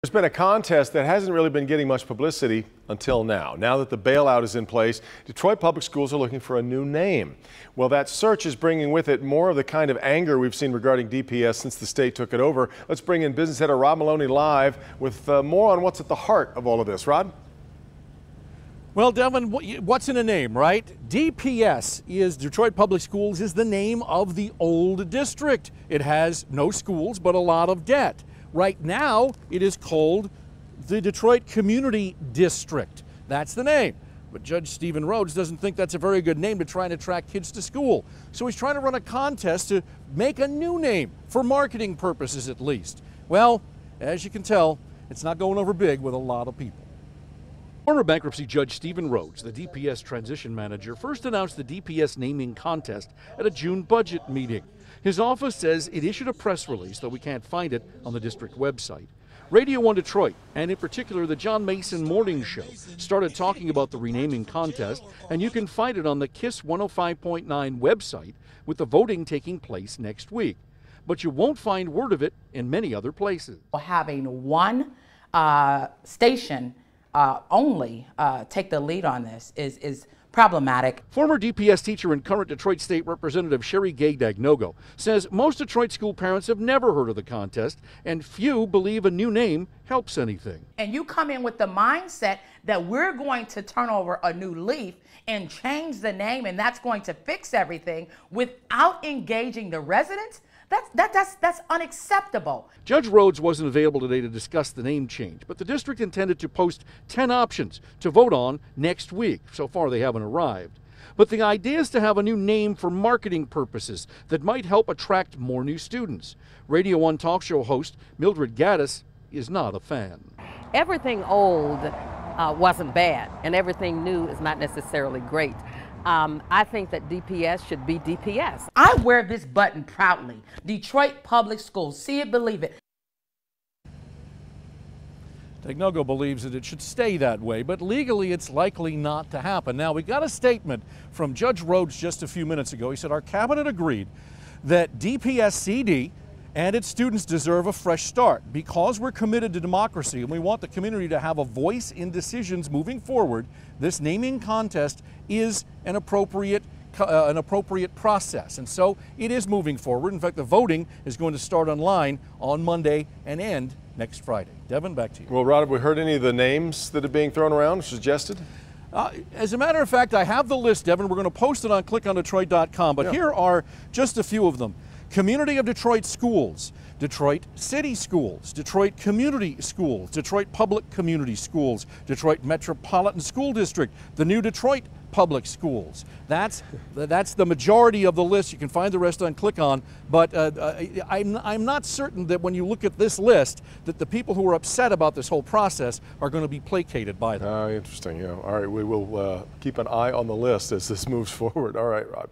There's been a contest that hasn't really been getting much publicity until now. Now that the bailout is in place, Detroit Public Schools are looking for a new name. Well, that search is bringing with it more of the kind of anger we've seen regarding DPS since the state took it over. Let's bring in business editor Rod Maloney live with more on what's at the heart of all of this. Rod? Well, Devin, what's in a name, right? DPS is Detroit Public Schools is the name of the old district. It has no schools, but a lot of debt. Right now, it is called the Detroit Community District. That's the name. But Judge Stephen Rhodes doesn't think that's a very good name to try and attract kids to school. So he's trying to run a contest to make a new name, for marketing purposes at least. Well, as you can tell, it's not going over big with a lot of people. Former bankruptcy judge Stephen Rhodes, the DPS transition manager, first announced the DPS naming contest at a June budget meeting. His office says it issued a press release, though we can't find it on the district website. Radio 1 Detroit, and in particular the John Mason Morning Show, started talking about the renaming contest, and you can find it on the KISS 105.9 website, with the voting taking place next week. But you won't find word of it in many other places. Having one station only take the lead on this is problematic. Former DPS teacher and current Detroit State Representative Sherry Gay Dagnogo says most Detroit school parents have never heard of the contest, and few believe a new name helps anything. And you come in with the mindset that we're going to turn over a new leaf and change the name, and that's going to fix everything without engaging the residents. That's unacceptable. Judge Rhodes wasn't available today to discuss the name change, but the district intended to post 10 options to vote on next week. So far, they haven't arrived. But the idea is to have a new name for marketing purposes that might help attract more new students. Radio 1 talk show host Mildred Gaddis is not a fan. Everything old wasn't bad, and everything new is not necessarily great. I think that DPS should be DPS. I wear this button proudly. Detroit Public Schools. See it, believe it. Dagnogo believes that it should stay that way, but legally it's likely not to happen. Now, we got a statement from Judge Rhodes just a few minutes ago. He said our cabinet agreed that DPS-CD and its students deserve a fresh start because we're committed to democracy and we want the community to have a voice in decisions moving forward. This naming contest is an appropriate process, and so it is moving forward. In fact, the voting is going to start online on Monday and end next Friday. Devin, back to you. Well, Rod, have we heard any of the names that are being thrown around, suggested? As a matter of fact, I have the list, Devin. We're going to post it on clickondetroit.com, but Here are just a few of them. Community of Detroit Schools, Detroit City Schools, Detroit Community Schools, Detroit Public Community Schools, Detroit Metropolitan School District, the new Detroit Public Schools. That's the majority of the list. You can find the rest on Click On, but I'm not certain that when you look at this list that the people who are upset about this whole process are going to be placated by them. Interesting, yeah. All right, we will keep an eye on the list as this moves forward. All right, Rod.